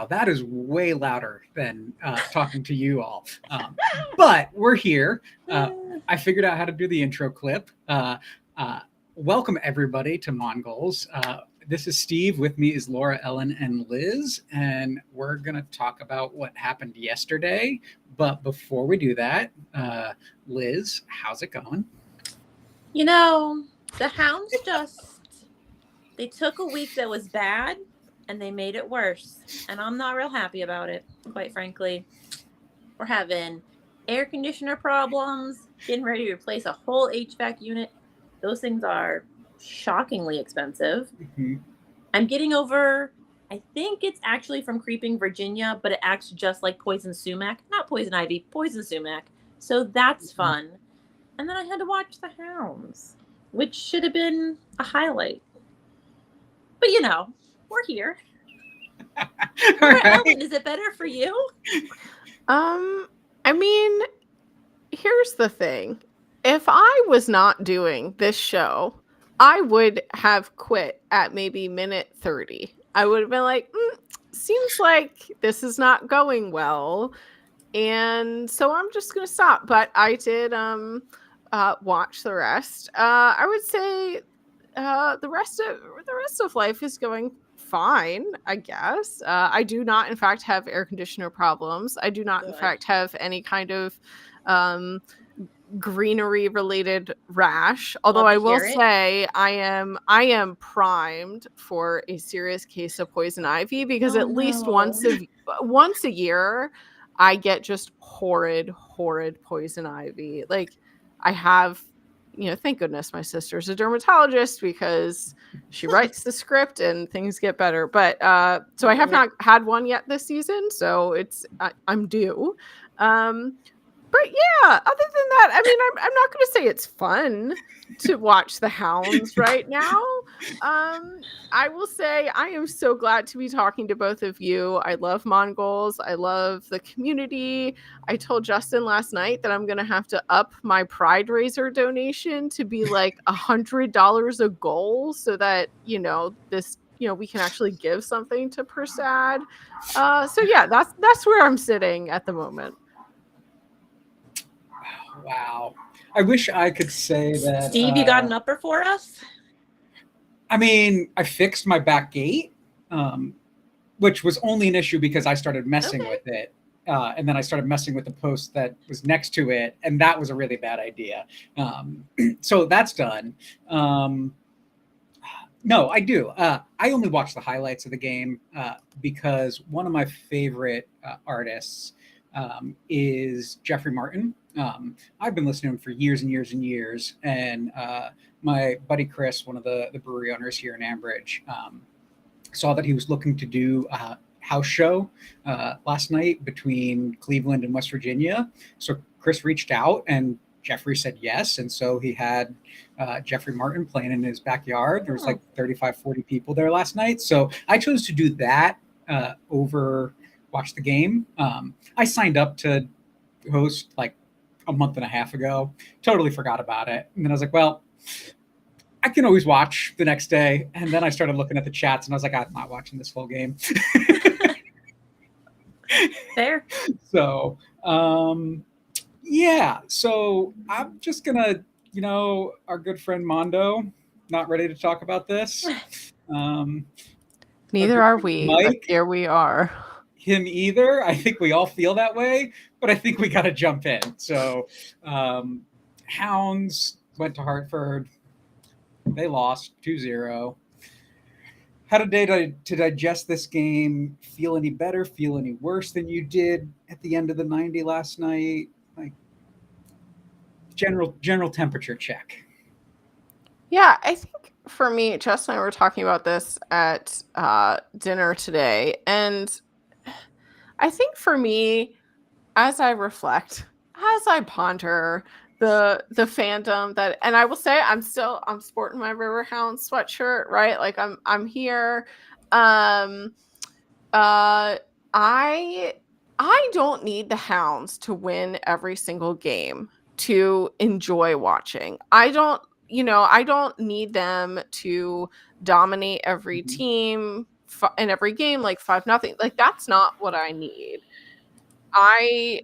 Wow, that is way louder than talking to you all. But we're here. I figured out how to do the intro clip. Uh, Welcome, everybody, to Mongols. This is Steve. With me is Laura, Ellen, and Liz. And we're going to talk about what happened yesterday. But before we do that, Liz, how's it going? You know, the Hounds they took a week that was bad and they made it worse. And I'm not real happy about it, quite frankly. We're having air conditioner problems, getting ready to replace a whole HVAC unit. Those things are shockingly expensive. Mm-hmm. I'm getting over, I think it's actually from creeping Virginia, but it acts just like poison sumac. Not poison ivy, poison sumac. So that's fun. And then I had to watch the Hounds, which should have been a highlight. But we're here. Right. Ellen, is it better for you? I mean, here's the thing. If I was not doing this show, I would have quit at maybe minute 30. I would have been like, seems like this is not going well. And so I'm just going to stop. But I did watch the rest. I would say the rest of life is going fine, I guess. I do not, in fact, have air conditioner problems. I do not, in fact, have any kind of greenery related rash. Although I will say I am primed for a serious case of poison ivy because at least once a year I get just horrid poison ivy. Like I have, thank goodness my sister's a dermatologist because she writes the script and things get better. But so I have not had one yet this season, so I'm due. But yeah, other than that, I mean, I'm not going to say it's fun to watch the Hounds right now. I will say I am so glad to be talking to both of you. I love Mongols. I love the community. I told Justin last night that I'm going to have to up my Pride Raiser donation to be like $100 a goal so that, we can actually give something to Persad. So yeah, that's where I'm sitting at the moment. Wow. I wish I could say that. Steve, you got an upper for us? I mean, I fixed my back gate, which was only an issue because I started messing with it. And then I started messing with the post that was next to it. And that was a really bad idea. So that's done. No, I do. I only watch the highlights of the game because one of my favorite artists is Jeffrey Martin. I've been listening to him for years and years and years. And my buddy Chris, one of the brewery owners here in Ambridge, saw that he was looking to do a house show last night between Cleveland and West Virginia. So Chris reached out and Jeffrey said yes. And so he had Jeffrey Martin playing in his backyard. There was like 35, 40 people there last night. So I chose to do that over watch the game. I signed up to host like a month and a half ago, totally forgot about it. And then I was like, well, I can always watch the next day. And then I started looking at the chats and I was like, I'm not watching this whole game. Fair. So, yeah. So I'm just going to, our good friend Mondo, not ready to talk about this. Neither are we, Mike, but here we are. Him either. I think we all feel that way, but I think we got to jump in. So Hounds went to Hartford. They lost 2-0. How did they to digest this game? Feel any better? Feel any worse than you did at the end of the 90 last night? Like general temperature check. Yeah, I think for me, Jess and I were talking about this at dinner today, and I think for me, as I reflect, as I ponder the fandom that, and I will say I'm sporting my Riverhounds sweatshirt, right? Like I'm here. I don't need the Hounds to win every single game to enjoy watching. I don't need them to dominate every team in every game, like 5-0. Like, that's not what I need. I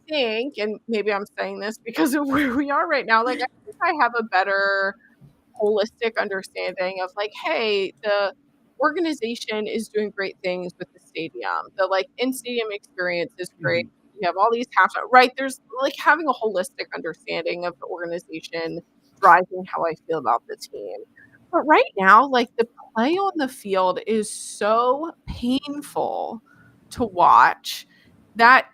think, and maybe I'm saying this because of where we are right now, like, I think I have a better holistic understanding of, like, hey, the organization is doing great things with the stadium. The, like, in-stadium experience is great. Mhm. You have all these half right? There's, like, having a holistic understanding of the organization driving how I feel about the team. But right now, like, the play on the field is so painful to watch that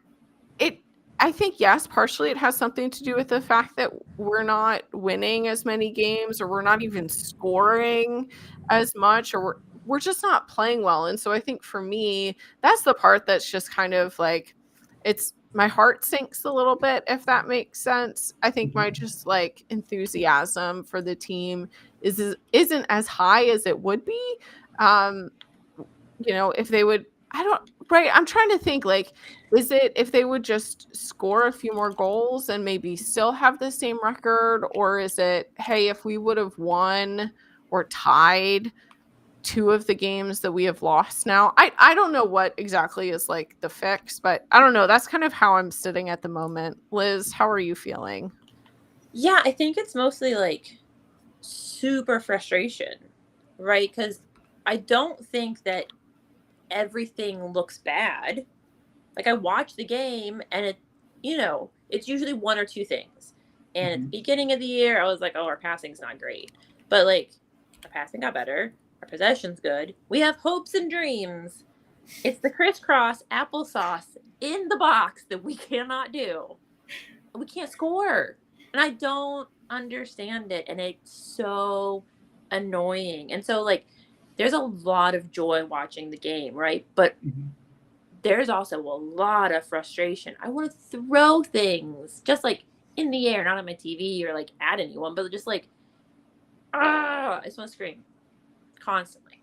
it I think, yes, partially it has something to do with the fact that we're not winning as many games, or we're not even scoring as much, or we're just not playing well, and so I think for me, that's the part that's just kind of like, it's my heart sinks a little bit, if that makes sense. I think my Mhm. just, like, enthusiasm for the team isn't as high as it would be. Um, if they would I don't right, I'm trying to think, like, is it if they would just score a few more goals and maybe still have the same record? Or is it, hey, if we would have won or tied 2 of the games that we have lost now? I don't know what exactly is, like, the fix, but I don't know, that's kind of how I'm sitting at the moment. Liz, how are you feeling? Yeah, I think it's mostly like super frustration, right? Because I don't think that everything looks bad. Like I watch the game and it's usually one or two things. And at the Mhm. beginning of the year, I was like, oh, our passing's not great. But like our passing got better, our possession's good. We have hopes and dreams. It's the crisscross applesauce in the box that we cannot do. We can't score. And I don't understand it. And it's so annoying. And so like there's a lot of joy watching the game, right? But Mhm. there's also a lot of frustration. I want to throw things just like in the air, not on my TV or like at anyone, but just like, I just want to scream constantly.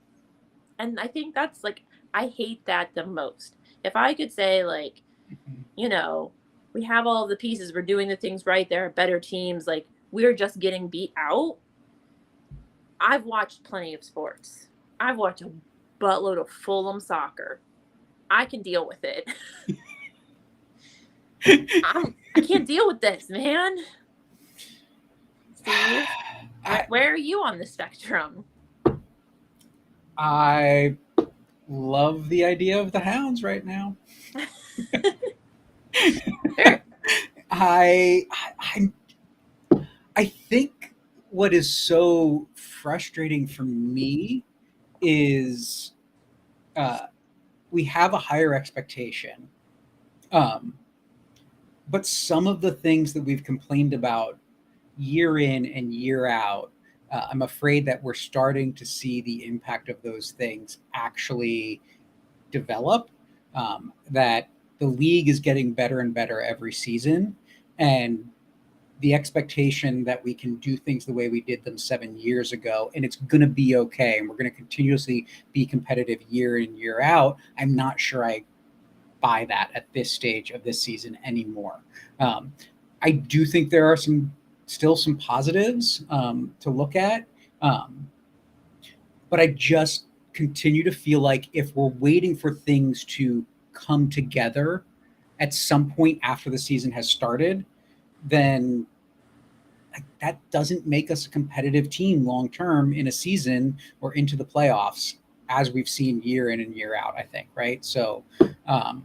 And I think that's like, I hate that the most. If I could say, like, Mhm. you know, we have all the pieces, we're doing the things right, there are better teams, like, we're just getting beat out. I've watched plenty of sports, I've watched a buttload of Fulham soccer. I can deal with it. I can't deal with this, man. Steve, I where are you on the spectrum? I love the idea of the Hounds right now. Sure. I I think what is so frustrating for me is uh, we have a higher expectation, um, but some of the things that we've complained about year in and year out, I'm afraid that we're starting to see the impact of those things actually develop. That the league is getting better and better every season, and the expectation that we can do things the way we did them 7 years ago and it's going to be okay and we're going to continuously be competitive year in year out, I'm not sure I buy that at this stage of this season anymore. um, I do think there are still some positives to look at, um, but I just continue to feel like if we're waiting for things to come together at some point after the season has started, then like that doesn't make us a competitive team long term in a season or into the playoffs, as we've seen year in and year out, I think, right? So um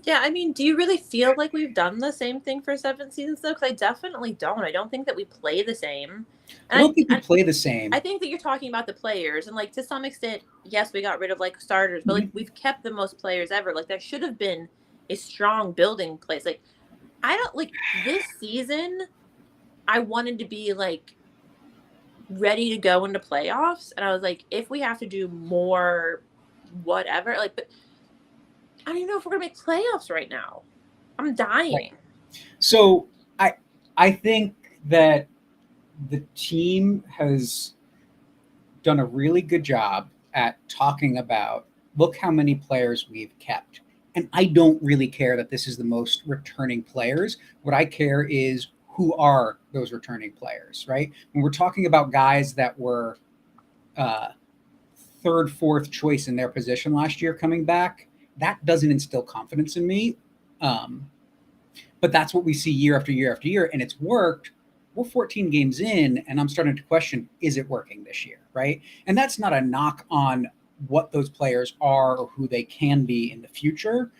Yeah, I mean, do you really feel like we've done the same thing for 7 seasons though? Because I definitely don't. I don't think that we play the same. I And don't think we I play the I same. think that you're talking about the players, and like to some extent, yes, we got rid of like starters, but like Mhm. we've kept the most players ever. Like that should have been a strong building place. Like I don't like this season. I wanted to be like ready to go into playoffs, and I was like, if we have to do more, whatever. Like, but I don't even know if we're gonna make playoffs right now. I'm Right. dying. So I think that the team has done a really good job at talking about, look how many players we've kept. And I don't really care that this is the most returning players. What I care is who are those returning players, right? When we're talking about guys that were uh, third, fourth choice in their position last year coming back. That doesn't instill confidence in me. But that's what we see year after year after year, and it's worked. We're 14 games in, and I'm starting to question, is it working this year, right? And that's not a knock on what those players are or who they can be in the future.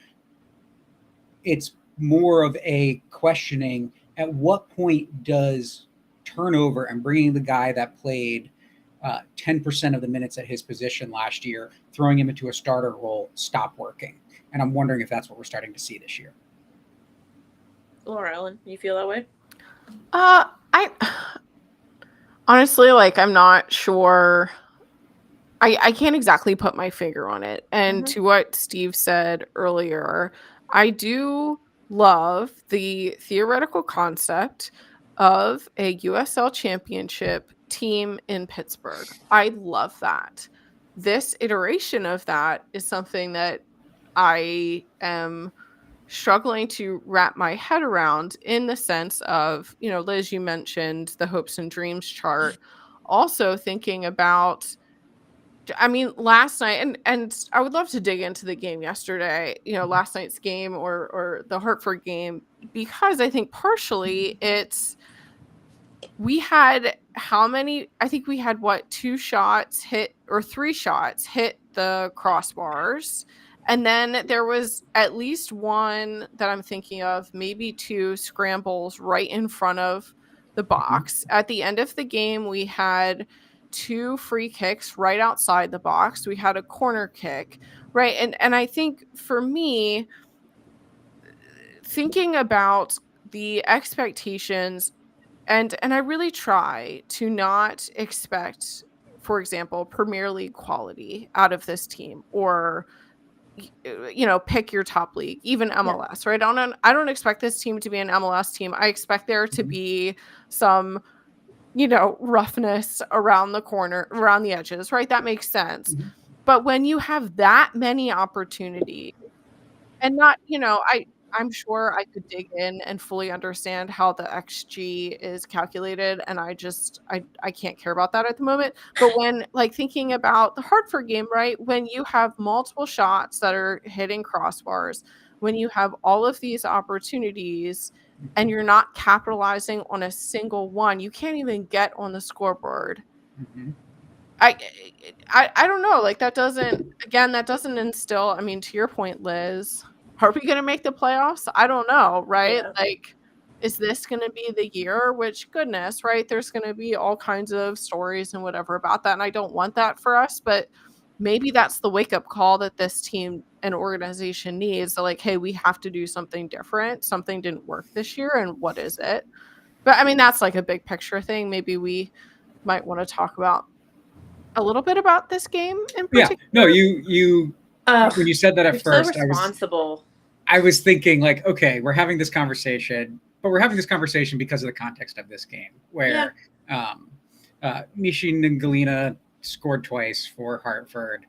It's more of a questioning, at what point does turnover and bringing the guy that played 10% of the minutes at his position last year, throwing him into a starter role, stop working? And I'm wondering if that's what we're starting to see this year. Laura Ellen, you feel that way? I honestly, like, I'm not sure. I can't exactly put my finger on it. And to what Steve said earlier, I do love the theoretical concept of a USL championship team in Pittsburgh. I love that. This iteration of that is something that I am struggling to wrap my head around, in the sense of, Liz, you mentioned the hopes and dreams chart. Also thinking about, I mean, last night, and I would love to dig into the game yesterday, last night's game, or the Hartford game, because I think partially it's, we had how many? I think we had two shots hit, or three shots hit the crossbars. And then there was at least one that I'm thinking of, maybe two scrambles right in front of the box. At the end of the game, we had two free kicks right outside the box. We had a corner kick, right? And I think for me, thinking about the expectations, and I really try to not expect, for example, Premier League quality out of this team, or pick your top league, even MLS, right? I don't expect this team to be an MLS team. I expect there to be some, roughness around the edges, right? That makes sense. But when you have that many opportunities, and not, I'm sure I could dig in and fully understand how the XG is calculated, and I can't care about that at the moment. But when, like, thinking about the Hartford game, right, when you have multiple shots that are hitting crossbars, when you have all of these opportunities and you're not capitalizing on a single one, you can't even get on the scoreboard. I don't know, like, that doesn't instill, I mean, to your point, Liz, are we gonna make the playoffs? I don't know, right? Yeah. Like, is this gonna be the year? Which, goodness, right? There's gonna be all kinds of stories and whatever about that, and I don't want that for us, but maybe that's the wake-up call that this team and organization needs. So, like, hey, we have to do something different. Something didn't work this year, and what is it? But, I mean, that's like a big picture thing. Maybe we might wanna talk about a little bit about this game in particular. Yeah, no, you when you said that at first, so responsible. I was thinking, like, okay, we're having this conversation, but we're having this conversation because of the context of this game, where Mishi Ngalina scored twice for Hartford.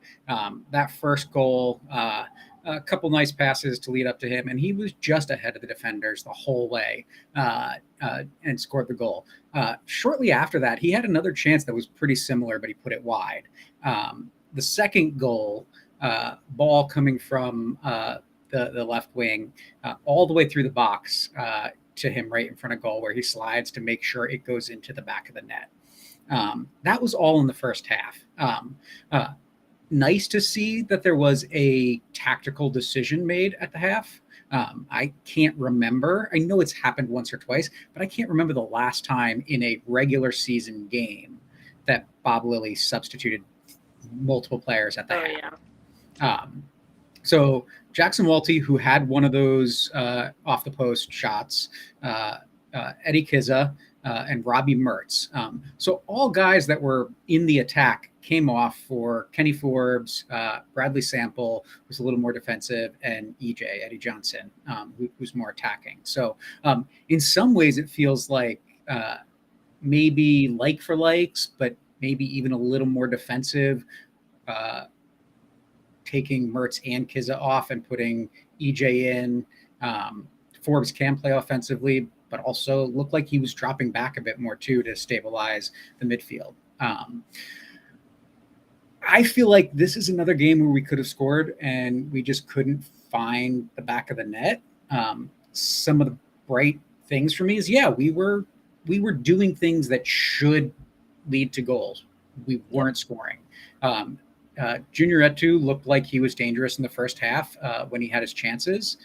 That first goal, a couple nice passes to lead up to him, and he was just ahead of the defenders the whole way, and scored the goal. Shortly after that, he had another chance that was pretty similar, but he put it wide. The second goal, ball coming from the left wing, all the way through the box to him right in front of goal, where he slides to make sure it goes into the back of the net. That was all in the first half. Nice to see that there was a tactical decision made at the half. I can't remember. I know it's happened once or twice, but I can't remember the last time in a regular season game that Bob Lilly substituted multiple players at the half. So Jackson Walty, who had one of those off the post shots, Eddie Kizza, and Robbie Mertz. So all guys that were in the attack came off for Kenny Forbes, Bradley Sample, who's a little more defensive, and Eddie Johnson, who's more attacking. So in some ways it feels like maybe like for likes, but maybe even a little more defensive, taking Mertz and Kizza off and putting EJ in. Forbes can play offensively, but also looked like he was dropping back a bit more too to stabilize the midfield. I feel like this is another game where we could have scored and we just couldn't find the back of the net. Some of the bright things for me is we were doing things that should lead to goals. We weren't scoring. Junior Etu looked like he was dangerous in the first half when he had his chances.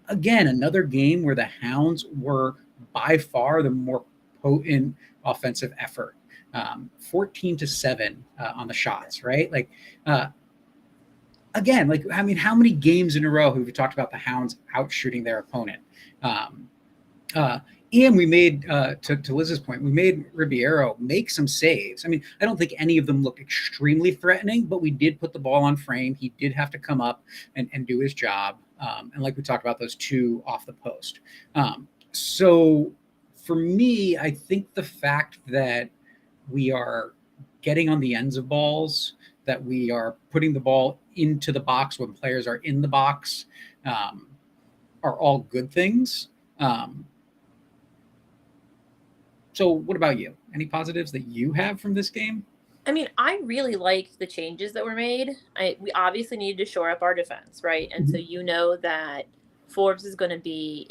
Again, another game where the Hounds were by far the more potent offensive effort. 14-7 on the shots, right? Like, again, like, I mean, how many games in a row have we talked about the Hounds out shooting their opponent? And we made, to Liz's point, we made Ribeiro make some saves. I mean, I don't think any of them looked extremely threatening, but we did put the ball on frame. He did have to come up and do his job. And like we talked about, those two off the post. So for me, I think the fact that we are getting on the ends of balls, that we are putting the ball into the box when players are in the box, are all good things. So what about you? Any positives that you have from this game? I mean, I really liked the changes that were made. We obviously needed to shore up our defense, right? And so you know that Forbes is going to be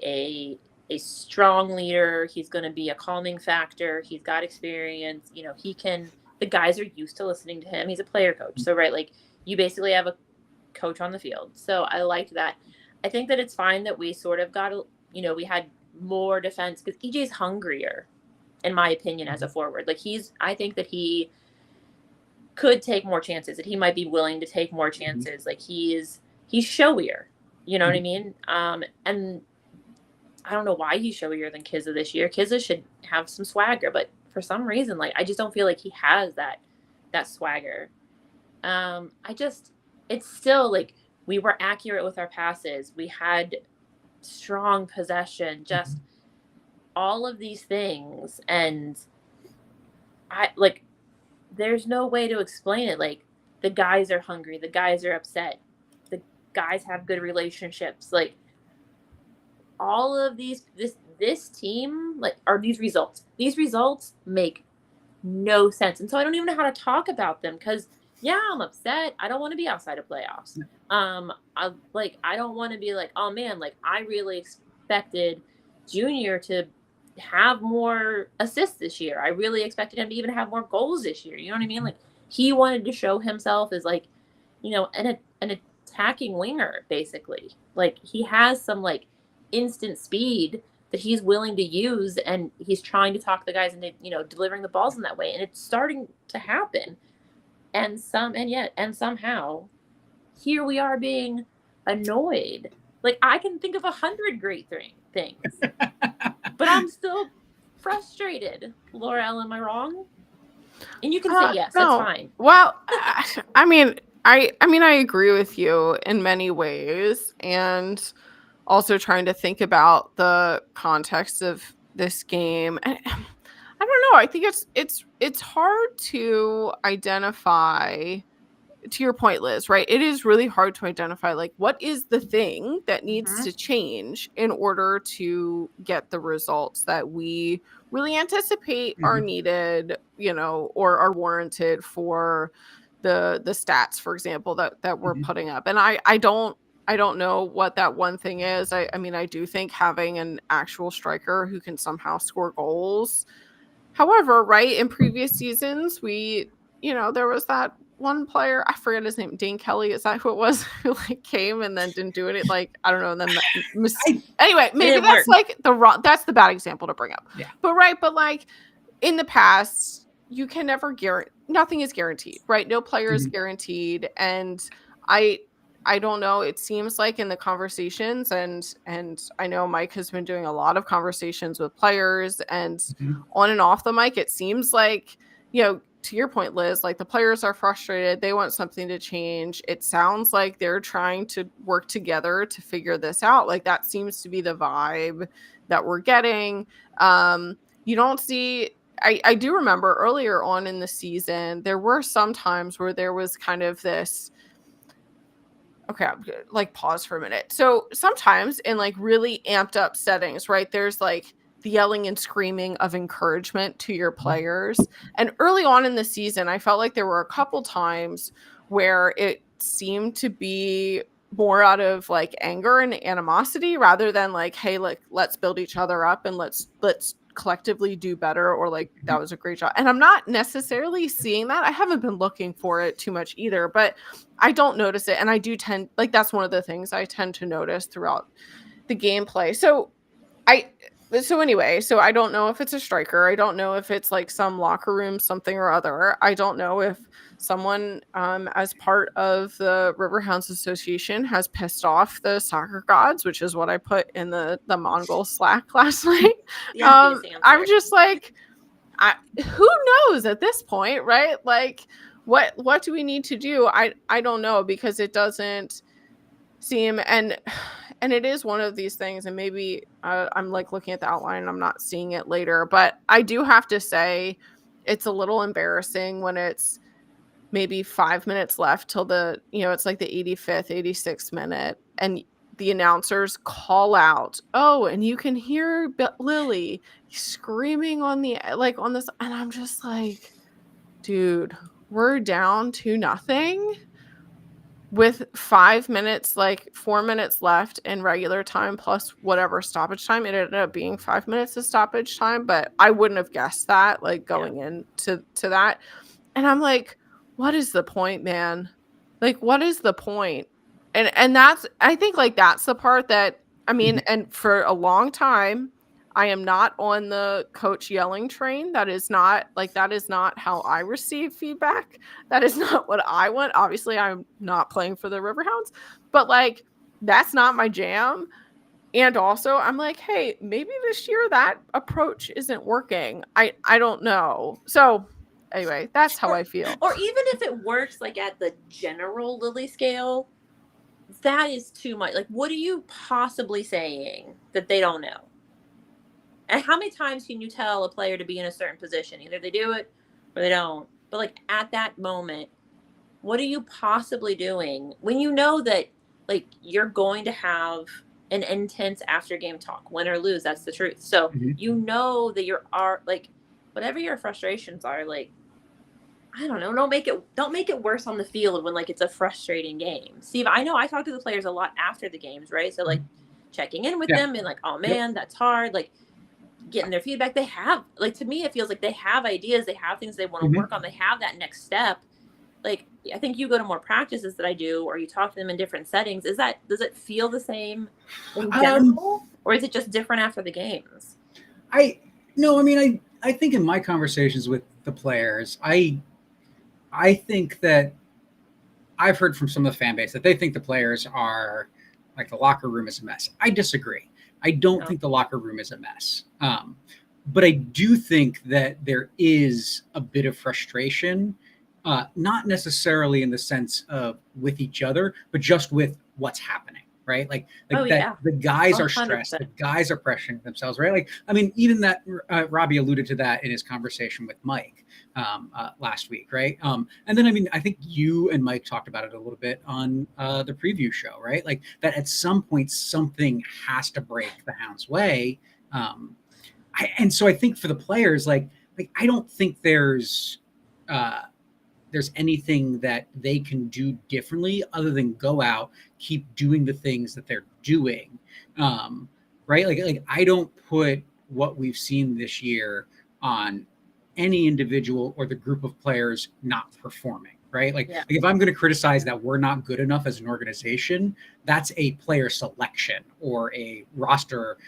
a strong leader. He's going to be a calming factor. He's got experience. You know, the guys are used to listening to him. He's a player coach. So, right, like, you basically have a coach on the field. So I liked that. I think that it's fine that we sort of got, we had more defense because EJ's hungrier, in my opinion, as a forward. Like, I think that he could take more chances, that he might be willing to take more chances. Like, he's showier, you know what I mean? And I don't know why he's showier than Kizza this year. Kizza should have some swagger, but for some reason, like, I just don't feel like he has that swagger. It's still like, we were accurate with our passes. We had strong possession, just all of these things. And there's no way to explain it. Like, the guys are hungry. The guys are upset. The guys have good relationships. Like, all of this team, like, are these results. These results make no sense. And so I don't even know how to talk about them because, I'm upset. I don't want to be outside of playoffs. I don't want to be like, oh man, like, I really expected Junior to have more assists this year. I really expected him to even have more goals this year. You know what I mean? Like, he wanted to show himself as, like, an attacking winger, basically. Like, he has some, like, instant speed that he's willing to use, and he's trying to talk the guys into, delivering the balls in that way. And it's starting to happen. And somehow here we are being annoyed. Like, I can think of 100 great things, but I'm still frustrated. Laura L, am I wrong? And you can say yes, no. That's fine. Well, I mean, I agree with you in many ways, and also trying to think about the context of this game. I don't know. I think it's hard to identify, to your point, Liz, right? It is really hard to identify, like, what is the thing that needs to change in order to get the results that we really anticipate are needed, or are warranted for the stats, for example, that we're putting up. And I don't know what that one thing is. I mean, I do think having an actual striker who can somehow score goals. However, right, in previous seasons, there was that one player, I forget his name, Dane Kelly, is that who it was, who, like, came and then didn't do it, like, I don't know, and then anyway, maybe that's that's the bad example to bring up. Yeah. But like, in the past, you can never nothing is guaranteed, right? No player is guaranteed, and I don't know. It seems like in the conversations, and I know Mike has been doing a lot of conversations with players, and on and off the mic, it seems like, to your point, Liz, like, the players are frustrated. They want something to change. It sounds like they're trying to work together to figure this out. Like, that seems to be the vibe that we're getting. You don't see, I do remember earlier on in the season, there were some times where there was kind of this, okay, I'm like, pause for a minute. So sometimes in, like, really amped up settings, right, there's, like, the yelling and screaming of encouragement to your players. And early on in the season, I felt like there were a couple times where it seemed to be more out of like anger and animosity rather than like, hey, like let's build each other up and let's collectively do better, or like that was a great job. And I'm not necessarily seeing that. I haven't been looking for it too much either, but I don't notice it. And I do tend, like, that's one of the things I tend to notice throughout the gameplay. So anyway, so I don't know if it's a striker. I don't know if it's like some locker room something or other. I don't know if someone as part of the Riverhounds Association has pissed off the soccer gods, which is what I put in the Mongol Slack last night. I'm just like, who knows at this point, right? Like, what do we need to do? I don't know, because it doesn't seem, and it is one of these things, and maybe I'm like looking at the outline and I'm not seeing it later, but I do have to say it's a little embarrassing when it's maybe 5 minutes left till the, it's like the 85th, 86th minute, and the announcers call out, oh, and you can hear Lily screaming on this, and I'm just like, dude, we're down 2-0 with 5 minutes, like 4 minutes left in regular time plus whatever stoppage time. It ended up being 5 minutes of stoppage time, but I wouldn't have guessed that, like, going into that. And I'm like, what is the point, man? Like, what is the point? And that's, I think, like, that's the part that, I mean, and for a long time, I am not on the coach yelling train. That is not how I receive feedback. That is not what I want. Obviously, I'm not playing for the Riverhounds, but like, that's not my jam. And also, I'm like, hey, maybe this year that approach isn't working. I don't know. So anyway, that's how I feel. Or even if it works like at the general Lily scale, that is too much. Like, what are you possibly saying that they don't know? And how many times can you tell a player to be in a certain position? Either they do it or they don't. But like at that moment, what are you possibly doing when you know that like you're going to have an intense after game talk, win or lose? That's the truth. So you know that like, whatever your frustrations are, like, I don't know, don't make it worse on the field when like it's a frustrating game. Steve, I know I talk to the players a lot after the games, right? So like checking in with them and like, oh man, that's hard. Like, getting their feedback. They have, like, to me, it feels like they have ideas. They have things they want to work on. They have that next step. Like, I think you go to more practices that I do, or you talk to them in different settings. Does it feel the same in general, or is it just different after the games? I think in my conversations with the players, I think that I've heard from some of the fan base that they think the players are like, the locker room is a mess. I disagree. I don't think the locker room is a mess. But I do think that there is a bit of frustration, not necessarily in the sense of with each other, but just with what's happening, right? Like the guys are stressed, 100%. The guys are pressuring themselves, right? Like, I mean, even that Robbie alluded to that in his conversation with Mike last week, right? And then, I mean, I think you and Mike talked about it a little bit on the preview show, right? Like that at some point, something has to break the Hounds' way. And so I think for the players, like I don't think there's anything that they can do differently other than go out, keep doing the things that they're doing. Right. Like I don't put what we've seen this year on any individual or the group of players not performing. Right. Like if I'm going to criticize that we're not good enough as an organization, that's a player selection or a roster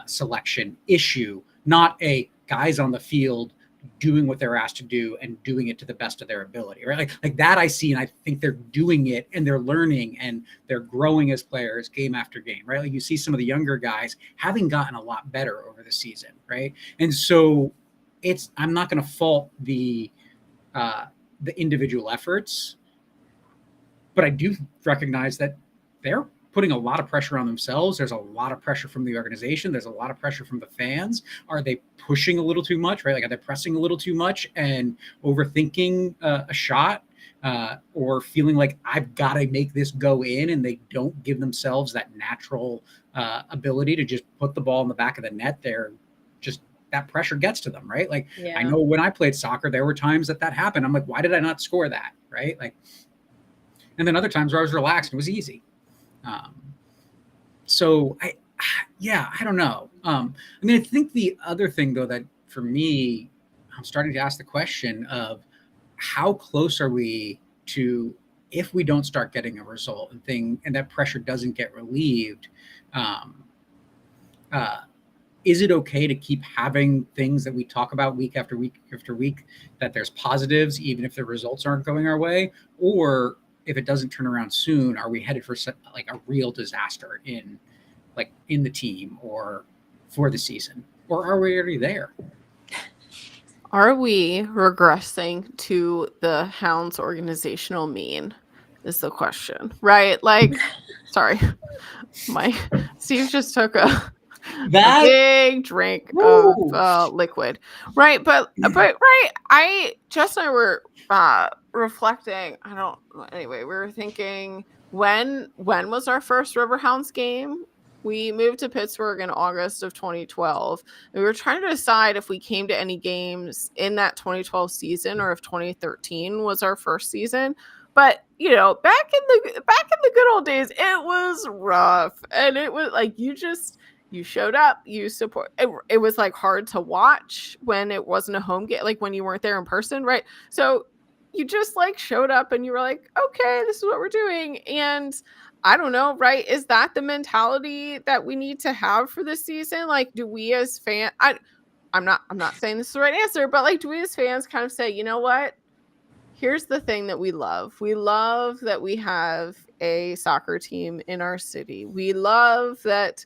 selection issue, not a guys on the field doing what they're asked to do and doing it to the best of their ability, right? Like that I see, and I think they're doing it and they're learning and they're growing as players game after game, right? Like you see some of the younger guys having gotten a lot better over the season, right? And so I'm not going to fault the individual efforts, but I do recognize that they're putting a lot of pressure on themselves. There's a lot of pressure from the organization. There's a lot of pressure from the fans. Are they pushing a little too much, right? Like, are they pressing a little too much and overthinking a shot or feeling like I've got to make this go in, and they don't give themselves that natural ability to just put the ball in the back of the net? They're just that pressure gets to them, right? Like Yeah. I know when I played soccer, there were times that happened. I'm like, why did I not score that, right? Like, and then other times where I was relaxed and it was easy. So I don't know. I mean, I think the other thing though that for me, I'm starting to ask the question of how close are we to, if we don't start getting a result and that pressure doesn't get relieved, is it okay to keep having things that we talk about week after week after week, that there's positives, even if the results aren't going our way? Or if it doesn't turn around soon, are we headed for like a real disaster in the team or for the season? Or are we already there? Are we regressing to the Hounds organizational mean is the question, right? Like, sorry, Steve just took a big drink of liquid, right? But right, Jess and I were reflecting. Anyway, we were thinking, when was our first Riverhounds game? We moved to Pittsburgh in August of 2012. We were trying to decide if we came to any games in that 2012 season or if 2013 was our first season. But back in the good old days, it was rough, and it was like you showed up, you support. It was like hard to watch when it wasn't a home game, like when you weren't there in person, right? So you just like showed up and you were like, okay, this is what we're doing. And I don't know, right? Is that the mentality that we need to have for this season? Like, do we as fans, I'm not saying this is the right answer, but like, do we as fans kind of say, you know what? Here's the thing that we love. We love that we have a soccer team in our city. We love that,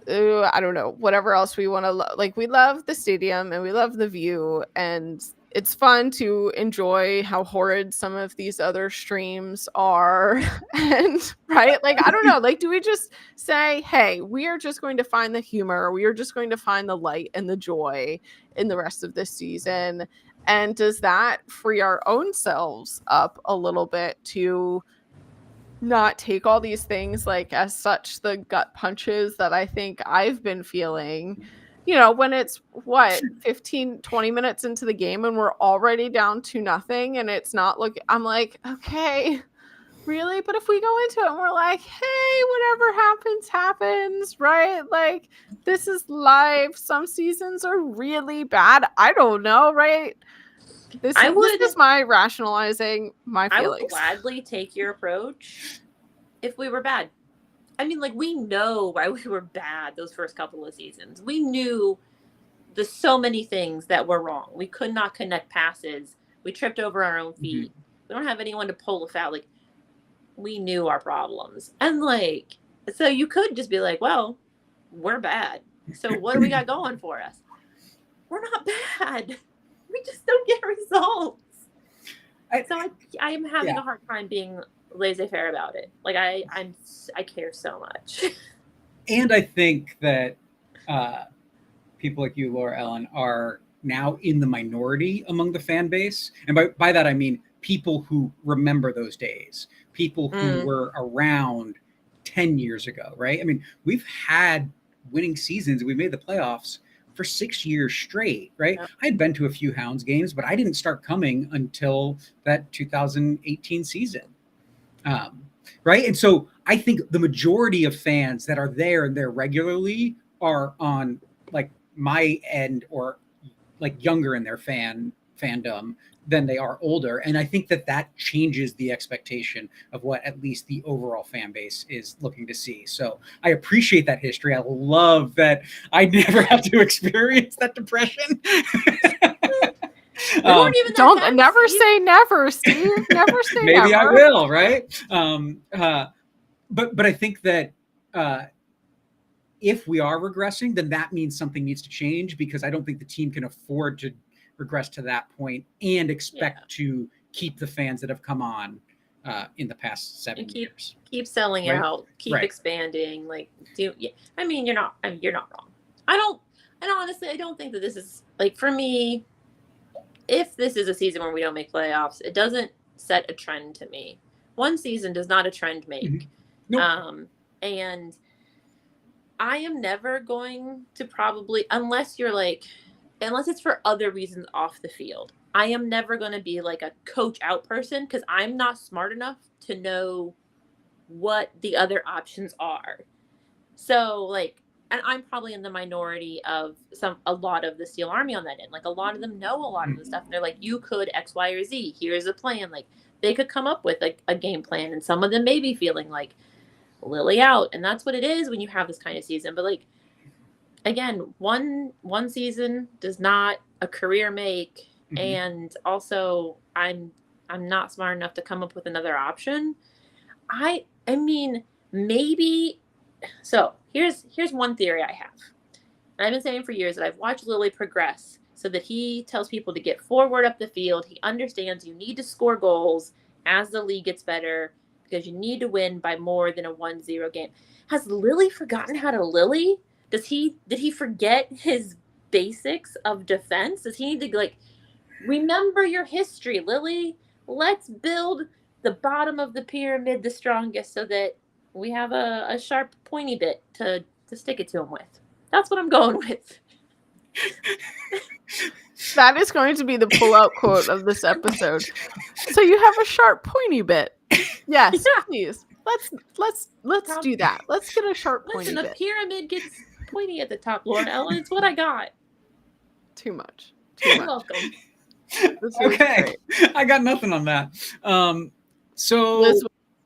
I don't know, whatever else we want to love. Like, we love the stadium and we love the view, and it's fun to enjoy how horrid some of these other streams are. And right, like, I don't know, like, do we just say, hey, we are just going to find the humor, we are just going to find the light and the joy in the rest of this season? And does that free our own selves up a little bit to not take all these things like as such the gut punches that I think I've been feeling, when it's 15-20 minutes into the game and we're already down to nothing, and it's not I'm like, okay, really? But if we go into it and we're like, hey, whatever happens, right? Like, this is life. Some seasons are really bad. I don't know, right? This is my rationalizing my feelings. I would gladly take your approach if we were bad. I mean, like, we know why we were bad those first couple of seasons. We knew there's so many things that were wrong. We could not connect passes. We tripped over our own feet. Mm-hmm. We don't have anyone to pull a foul. Like, we knew our problems. And, like, so you could just be like, well, we're bad. So what do we got going for us? We're not bad. We just don't get results. So I am having a hard time being laissez-faire about it. Like, I care so much. And I think that people like you, Laura Ellen, are now in the minority among the fan base. And by that, I mean people who remember those days, people who were around 10 years ago, right? I mean, we've had winning seasons. We made the playoffs for 6 years straight, right? Yep. I had been to a few Hounds games, but I didn't start coming until that 2018 season. Right. And so I think the majority of fans that are there and there regularly are on like my end or like younger in their fandom than they are older. And I think that changes the expectation of what at least the overall fan base is looking to see. So I appreciate that history. I love that I never have to experience that depression. Never say never, Steve. Never say maybe never. I will, right? But I think that if we are regressing, then that means something needs to change, because I don't think the team can afford to regress to that point and expect to keep the fans that have come on in the past 7 years. Keep selling out, keep expanding. Like, I mean, you're not wrong. Honestly, I don't think that this is, like, for me, if this is a season where we don't make playoffs, it doesn't set a trend to me. One season does not a trend make. Mm-hmm. Nope. And I am never going to probably, unless it's for other reasons off the field. I am never going to be like a coach out person because I'm not smart enough to know what the other options are. So like, and I'm probably in the minority of a lot of the SEAL Army on that end. Like a lot of them know a lot of the stuff. They're like, you could X, Y, or Z. Here's a plan. Like they could come up with a game plan, and some of them may be feeling like Lily out, and that's what it is when you have this kind of season. But like again, one season does not a career make, and also I'm not smart enough to come up with another option. I mean, maybe. So here's one theory I have. And I've been saying for years that I've watched Lily progress so that he tells people to get forward up the field. He understands you need to score goals as the league gets better because you need to win by more than a 1-0 game. Has Lily forgotten how to Lily? Did he forget his basics of defense? Does he need to like remember your history, Lily? Let's build the bottom of the pyramid the strongest so that we have a sharp pointy bit to stick it to him with. That's what I'm going with. That is going to be the pull-out quote of this episode. So you have a sharp pointy bit. Yes, yeah. Please. Let's do that. Let's get a sharp pointy bit. Listen, the pyramid gets pointy at the top, Laura Ellen. It's what I got. Too much. You're welcome. Okay. I got nothing on that. So Liz,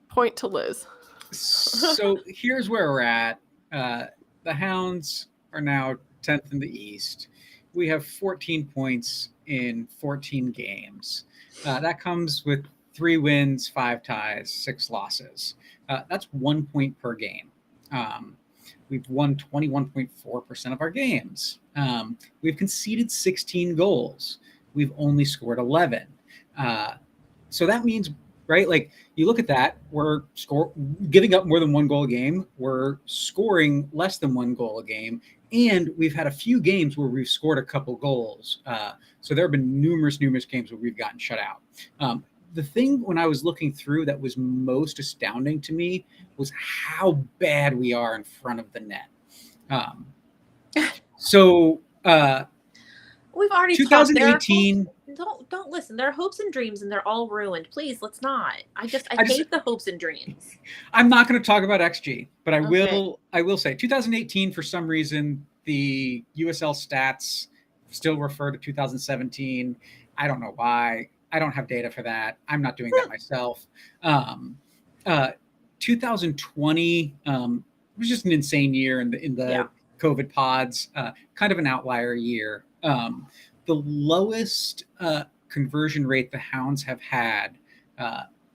point to Liz. So here's where we're at. The Hounds are now 10th in the East. We have 14 points in 14 games. That comes with 3 wins, 5 ties, 6 losses. That's 1 point per game. We've won 21.4% of our games. We've conceded 16 goals. We've only scored 11. So that means, right, like you look at that, we're giving up more than 1 goal a game. We're scoring less than 1 goal a game. And we've had a few games where we've scored a couple goals. So there have been numerous games where we've gotten shut out. The thing when I was looking through that was most astounding to me was how bad we are in front of the net. We've already 2018. Don't listen. There are hopes and dreams, and they're all ruined. Please, let's not. I hate the hopes and dreams. I'm not going to talk about XG, but I will say 2018. For some reason, the USL stats still refer to 2017. I don't know why. I don't have data for that. I'm not doing that myself. 2020 was just an insane year in the COVID pods. Kind of an outlier year. The lowest conversion rate the Hounds have had,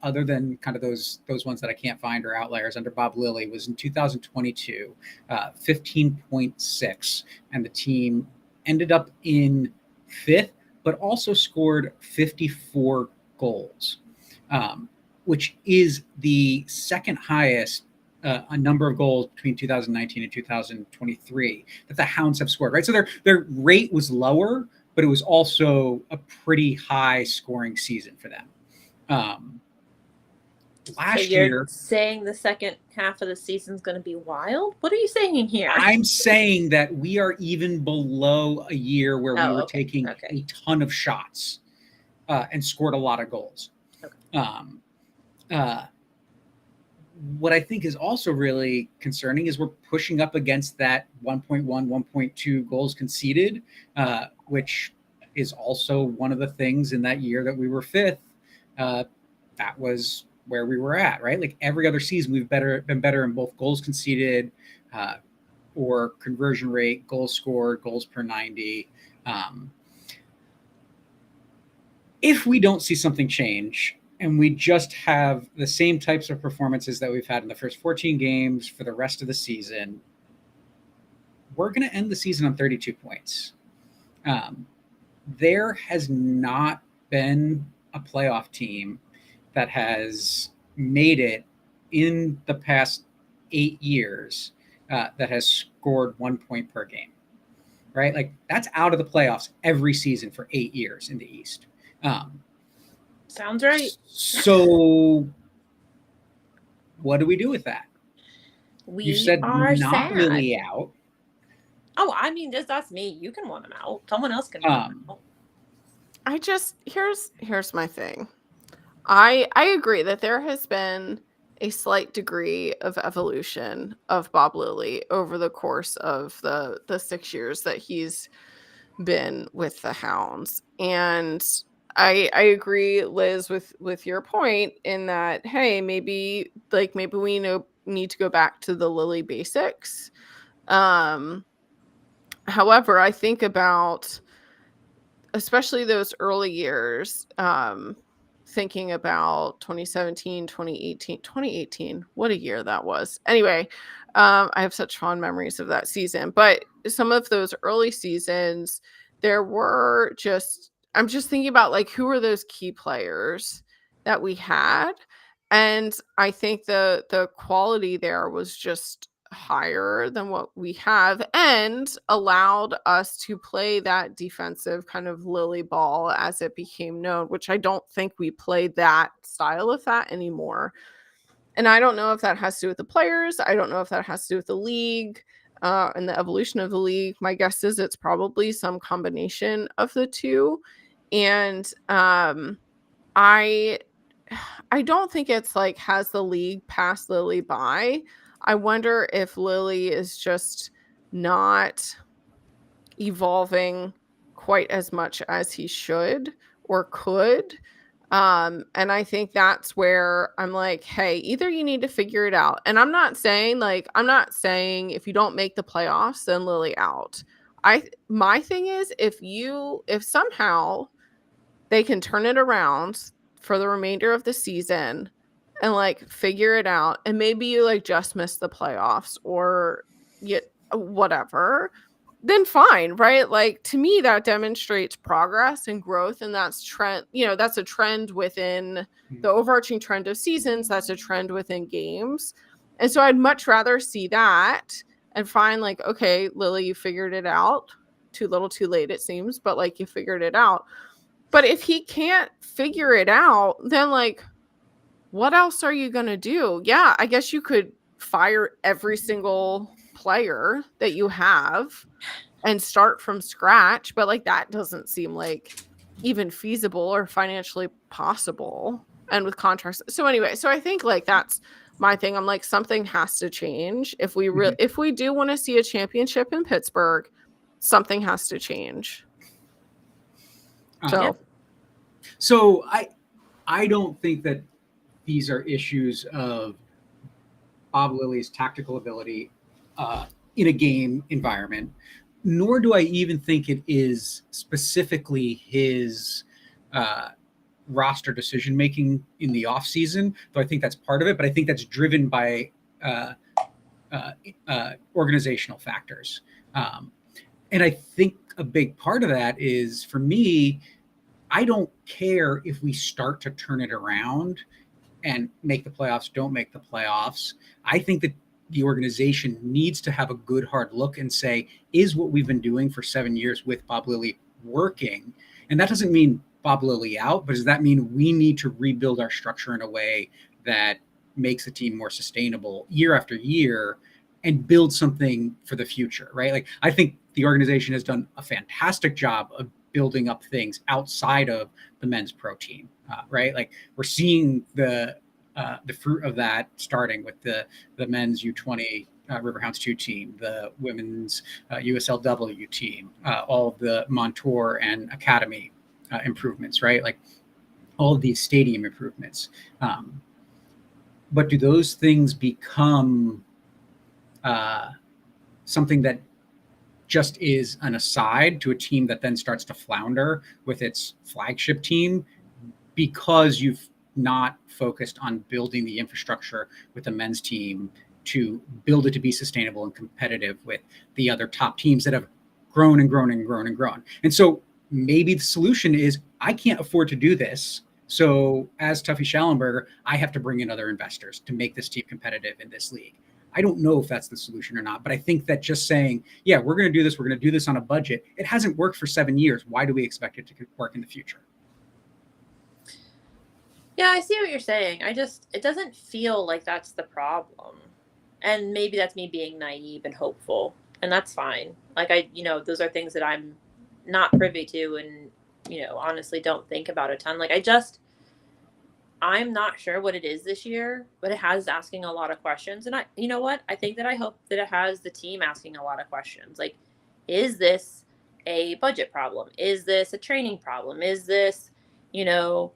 other than kind of those ones that I can't find or outliers under Bob Lilly, was in 2022, 15.6, and the team ended up in 5th, but also scored 54 goals, which is the second highest a number of goals between 2019 and 2023 that the Hounds have scored, right? So their rate was lower, but it was also a pretty high scoring season for them. Last year, saying the second half of the season is going to be wild? What are you saying here? I'm saying that we are even below a year where we were taking a ton of shots and scored a lot of goals. Okay. What I think is also really concerning is we're pushing up against that 1.1, 1.2 goals conceded, which is also one of the things in that year that we were 5th. That was where we were at, right? Like every other season, we've been better in both goals conceded or conversion rate, goals scored, goals per 90. If we don't see something change, and we just have the same types of performances that we've had in the first 14 games for the rest of the season, we're going to end the season on 32 points. There has not been a playoff team that has made it in the past 8 years that has scored 1 point per game, right? Like that's out of the playoffs every season for 8 years in the East. Sounds right. So what do we do with that? We You said are not sad. Lily out. Oh, I mean, just that's me. You can want him out. Someone else can want him out. I just here's my thing. I agree that there has been a slight degree of evolution of Bob Lilly over the course of the 6 years that he's been with the Hounds. And I agree, Liz, with your point in that, hey, maybe we need to go back to the Lilly basics. However, I think about especially those early years, thinking about 2017, 2018, what a year that was. Anyway, I have such fond memories of that season, but some of those early seasons, I'm just thinking about like, who are those key players that we had? And I think the quality there was just higher than what we have and allowed us to play that defensive kind of Lily ball as it became known, which I don't think we played that style of that anymore. And I don't know if that has to do with the players. I don't know if that has to do with the league and the evolution of the league. My guess is it's probably some combination of the two. And I don't think it's like, has the league passed Lily by? I wonder if Lily is just not evolving quite as much as he should or could. And I think that's where I'm like, hey, either you need to figure it out. And I'm not saying if you don't make the playoffs, then Lily out. My thing is if somehow they can turn it around for the remainder of the season and like figure it out, and maybe you like just miss the playoffs or whatever, then fine, right? Like, to me, that demonstrates progress and growth, and that's a trend within the overarching trend of seasons. That's a trend within games. And so I'd much rather see that and find like, okay, Lily, you figured it out. Too little too late, it seems, but like, you figured it out. But if he can't figure it out, then like, what else are you going to do? Yeah, I guess you could fire every single player that you have and start from scratch, but like, that doesn't seem like even feasible or financially possible, and with contracts. So anyway, so I think like that's my thing. I'm like, something has to change if we if we do want to see a championship in Pittsburgh, something has to change. So I don't think that these are issues of Bob Lilly's tactical ability in a game environment, nor do I even think it is specifically his roster decision making in the off season. Though I think that's part of it, but I think that's driven by organizational factors. And I think a big part of that is, for me, I don't care if we start to turn it around and make the playoffs, don't make the playoffs. I think that the organization needs to have a good hard look and say, is what we've been doing for 7 years with Bob Lilly working? And that doesn't mean Bob Lilly out, but does that mean we need to rebuild our structure in a way that makes the team more sustainable year after year and build something for the future, right? Like, I think the organization has done a fantastic job of building up things outside of the men's pro team, right? Like, we're seeing the fruit of that, starting with the men's U20 Riverhounds 2 team, the women's USLW team, all of the Montour and Academy improvements, right? Like, all of these stadium improvements. But do those things become something that just is an aside to a team that then starts to flounder with its flagship team because you've not focused on building the infrastructure with the men's team to build it to be sustainable and competitive with the other top teams that have grown and grown and grown and grown? And so maybe the solution is, I can't afford to do this. So as Tuffy Schallenberger, I have to bring in other investors to make this team competitive in this league. I don't know if that's the solution or not, but I think that just saying, yeah, we're going to do this on a budget, it hasn't worked for 7 years. Why do we expect it to work in the future? Yeah, I see what you're saying. It doesn't feel like that's the problem. And maybe that's me being naive and hopeful, and that's fine. Like those are things that I'm not privy to, and honestly don't think about a ton. Like I'm not sure what it is this year, but it has asking a lot of questions. And you know what? I think that I hope that it has the team asking a lot of questions. Like, is this a budget problem? Is this a training problem? Is this, do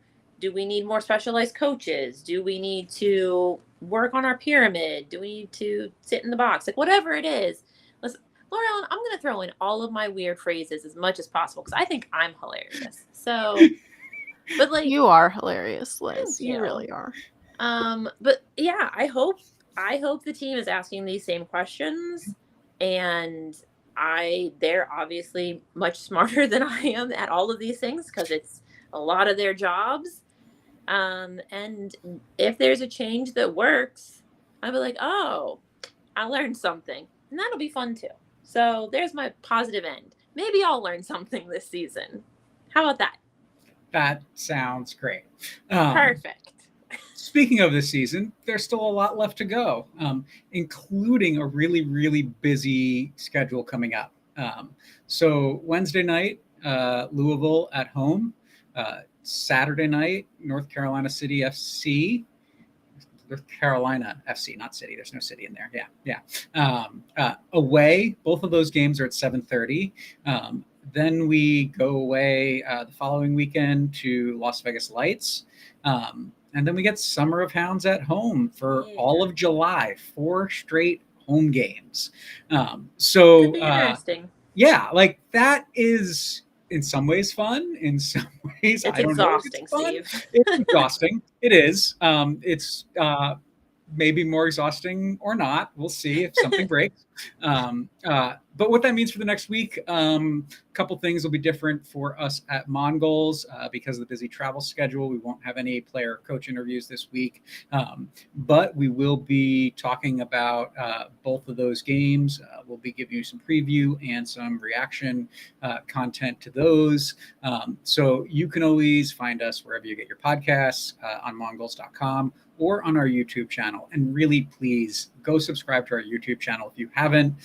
we need more specialized coaches? Do we need to work on our pyramid? Do we need to sit in the box? Like, whatever it is. Listen, Laura Ellen, I'm going to throw in all of my weird phrases as much as possible because I think I'm hilarious. So. But like, you are hilarious, Liz. You really are. But yeah, I hope the team is asking these same questions, and they're obviously much smarter than I am at all of these things because it's a lot of their jobs. And if there's a change that works, I'll be like, oh, I learned something, and that'll be fun too. So there's my positive end. Maybe I'll learn something this season. How about that? That sounds great. Perfect. Speaking of this season, there's still a lot left to go, including a really, really busy schedule coming up. So Wednesday night, Louisville at home. Saturday night, North Carolina City FC. North Carolina FC, not City. There's no city in there. Yeah. Away, both of those games are at 7:30. Then we go away the following weekend to Las Vegas Lights. And then we get Summer of Hounds at home for all of July, 4 straight home games. So could be interesting. Yeah, like that is in some ways fun. In some ways, it's I don't exhausting, know if it's fun. Steve. It's exhausting. It is. It's maybe more exhausting or not. We'll see if something breaks. But what that means for the next week, a couple things will be different for us at Mongols because of the busy travel schedule. We won't have any player coach interviews this week, but we will be talking about both of those games. We'll be giving you some preview and some reaction content to those. So you can always find us wherever you get your podcasts on mongols.com or on our YouTube channel. And really, please go subscribe to our YouTube channel if you haven't.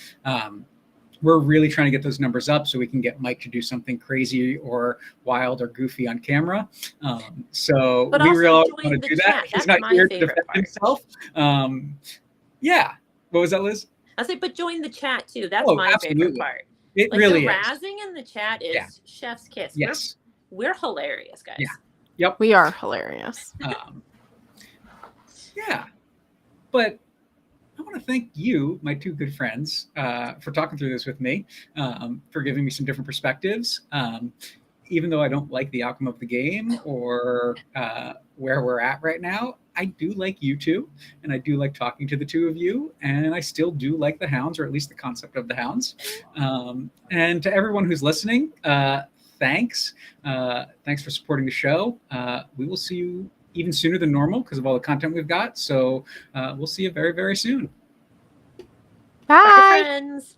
We're really trying to get those numbers up so we can get Mike to do something crazy or wild or goofy on camera. So but we really want to do that. He's not here to defend himself. Yeah. What was that, Liz? I say, but join the chat too. That's my favorite part. It really the is. razzing in the chat is chef's kiss. Yes. We're hilarious, guys. Yeah. Yep. We are hilarious. Yeah. But I want to thank you, my two good friends, for talking through this with me, for giving me some different perspectives. Even though I don't like the outcome of the game or where we're at right now, I do like you two, and I do like talking to the two of you, and I still do like the Hounds, or at least the concept of the Hounds. And to everyone who's listening, thanks. Thanks for supporting the show. We will see you even sooner than normal because of all the content we've got. So we'll see you very, very soon. Bye. Bye, friends.